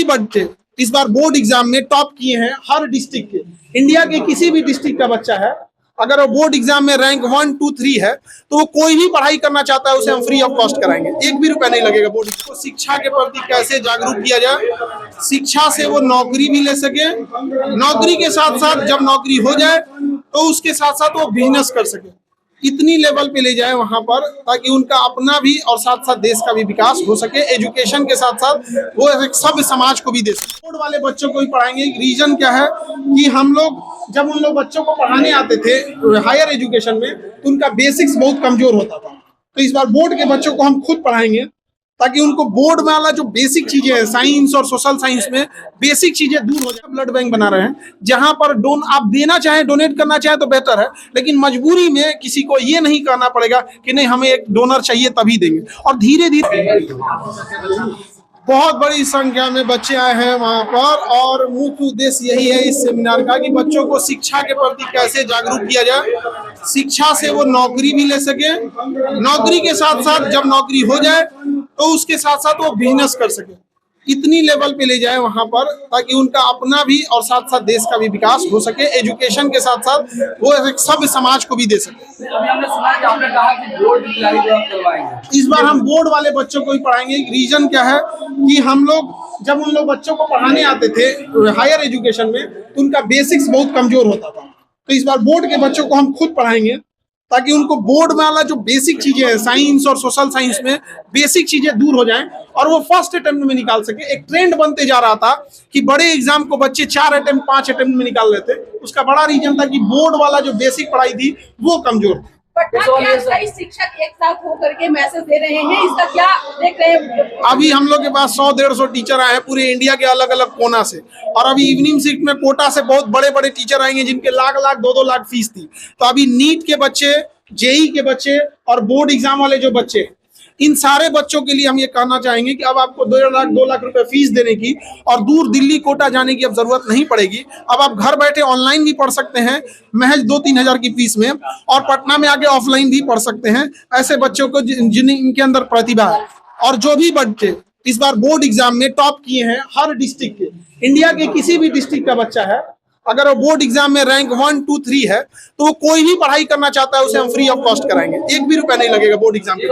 बच्चे इस बार board exam में टॉप किए हैं हर डिस्ट्रिक्ट के, इंडिया के किसी भी डिस्ट्रिक्ट का बच्चा है, अगर वो बोर्ड एग्जाम में रैंक 1, 2, 3 है तो वो कोई भी पढ़ाई करना चाहता है उसे हम फ्री ऑफ कॉस्ट कराएंगे, 1 भी रुपया नहीं लगेगा। बोर्ड को शिक्षा के प्रति कैसे जागरूक किया जाए, शिक्षा से वो नौकरी भी ले सके, नौकरी के साथ साथ जब नौकरी हो जाए तो उसके साथ साथ वो बिजनेस कर सके, इतनी लेवल पे ले जाए वहां पर ताकि उनका अपना भी और साथ साथ देश का भी विकास हो सके। एजुकेशन के साथ साथ वो एक सभ्य समाज को भी दे सके। बोर्ड वाले बच्चों को ही पढ़ाएंगे। रीजन क्या है कि हम लोग जब उन लोग बच्चों को पढ़ाने आते थे हायर एजुकेशन में तो उनका बेसिक्स बहुत कमजोर होता था, तो इस बार बोर्ड के बच्चों को हम खुद पढ़ाएंगे ताकि उनको बोर्ड में वाला जो बेसिक चीजें हैं साइंस और सोशल साइंस में बेसिक चीजें दूर हो जाए। ब्लड बैंक बना रहे हैं जहां पर आप देना चाहें, डोनेट करना चाहें तो बेहतर है, लेकिन मजबूरी में किसी को ये नहीं कहना पड़ेगा कि नहीं हमें एक डोनर चाहिए तभी देंगे। और धीरे धीरे बहुत बड़ी संख्या में बच्चे आए हैं वहां पर, और मुख्य उद्देश्य यही है इस सेमिनार का कि बच्चों को शिक्षा के प्रति कैसे जागरूक किया जाए, शिक्षा से वो नौकरी भी ले सके, नौकरी के साथ साथ जब नौकरी हो जाए तो उसके साथ साथ वो बिजनेस कर सके, इतनी लेवल पे ले जाए वहां पर ताकि उनका अपना भी और साथ साथ देश का भी विकास हो सके। एजुकेशन के साथ साथ वो एक सभ्य समाज को भी दे सके। अभी हमने सुना कि आपने कहा कि बोर्ड की तैयारी करवाएंगे, इस बार हम बोर्ड वाले बच्चों को ही पढ़ाएंगे। रीजन क्या है कि हम लोग जब उन लोग बच्चों को पढ़ाने आते थे हायर एजुकेशन में तो उनका बेसिक्स बहुत कमजोर होता था, तो इस बार बोर्ड के बच्चों को हम खुद पढ़ाएंगे ताकि उनको बोर्ड में वाला जो बेसिक चीजें हैं साइंस और सोशल साइंस में बेसिक चीजें दूर हो जाएं और वो फर्स्ट अटेम्प्ट में निकाल सके। एक ट्रेंड बनते जा रहा था कि बड़े एग्जाम को बच्चे 4 अटेम्प्ट 5 अटेम्प्ट में निकाल लेते, उसका बड़ा रीजन था कि बोर्ड वाला जो बेसिक पढ़ाई थी वो कमजोर थी। शिक्षक एक साथ होकर के मैसेज दे रहे हैं, इसका क्या देख रहे हैं? अभी हम लोग के पास 100-150 टीचर आए हैं पूरे इंडिया के अलग अलग कोना से, और अभी इवनिंग शिफ्ट में कोटा से बहुत बड़े बड़े टीचर आएंगे जिनके लाख 2-2 लाख फीस थी। तो अभी नीट के बच्चे, जेई के बच्चे और बोर्ड एग्जाम वाले जो बच्चे, इन सारे बच्चों के लिए हम ये कहना चाहेंगे कि अब आपको 2 लाख रुपए फीस देने की और दूर दिल्ली कोटा जाने की अब जरूरत नहीं पड़ेगी। अब आप घर बैठे ऑनलाइन भी पढ़ सकते हैं महज 2-3 हजार की फीस में, और पटना में आके ऑफलाइन भी पढ़ सकते हैं ऐसे बच्चों को जिनके अंदर प्रतिभा है। और जो भी बच्चे इस बार बोर्ड एग्जाम में टॉप किए हैं हर डिस्ट्रिक्ट के, इंडिया के किसी भी डिस्ट्रिक्ट का बच्चा है, अगर वो बोर्ड एग्जाम में रैंक 1, 2, 3 है तो वो कोई भी पढ़ाई करना चाहता है उसे हम फ्री ऑफ कॉस्ट कराएंगे, 1 भी रुपया नहीं लगेगा बोर्ड एग्जाम के।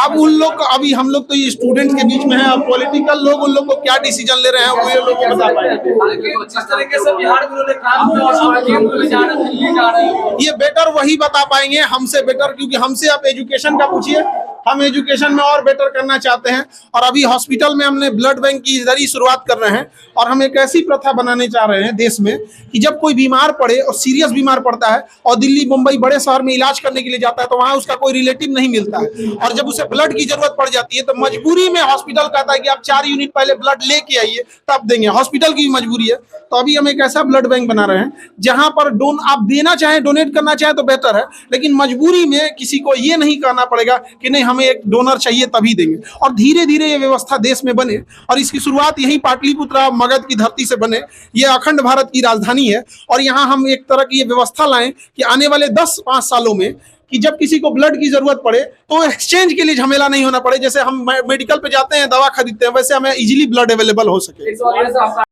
अब उन लोग को, अभी हम लोग तो ये स्टूडेंट्स के बीच में है, अब पॉलिटिकल लोग उन लोग को क्या डिसीजन ले रहे हैं वो ये लोग को बता पाएंगे। ये बेटर वही बता पाएंगे हमसे बेटर, क्योंकि हमसे आप एजुकेशन का पूछिए, हम एजुकेशन में और बेटर करना चाहते हैं। और अभी हॉस्पिटल में हमने ब्लड बैंक की जरिए शुरुआत कर रहे हैं, और हम एक ऐसी प्रथा बनाने चाह रहे हैं देश में कि जब कोई बीमार पड़े और सीरियस बीमार पड़ता है और दिल्ली मुंबई बड़े शहर में इलाज करने के लिए जाता है तो वहां उसका कोई रिलेटिव नहीं मिलता है, और जब उसे ब्लड की जरूरत पड़ जाती है तो मजबूरी में हॉस्पिटल कहता है कि आप 4 यूनिट पहले ब्लड लेके आइए तब देंगे, हॉस्पिटल की भी मजबूरी है। तो अभी हम एक ऐसा ब्लड बैंक बना रहे हैं जहां पर आप देना चाहें, डोनेट करना चाहें तो बेहतर है, लेकिन मजबूरी में किसी को ये नहीं कहना पड़ेगा कि नहीं हमें एक डोनर चाहिए तभी देंगे। और धीरे धीरे ये व्यवस्था देश में बने, और इसकी शुरुआत यही पाटलिपुत्र मगध की धरती से बने। ये अखंड भारत की राजधानी है, और यहाँ हम एक तरह की ये व्यवस्था लाएं कि आने वाले 10-5 सालों में कि जब किसी को ब्लड की जरूरत पड़े तो एक्सचेंज के लिए झमेला नहीं होना पड़े। जैसे हम मेडिकल पे जाते हैं, दवा खरीदते हैं, वैसे हमें इजीली ब्लड अवेलेबल हो सके।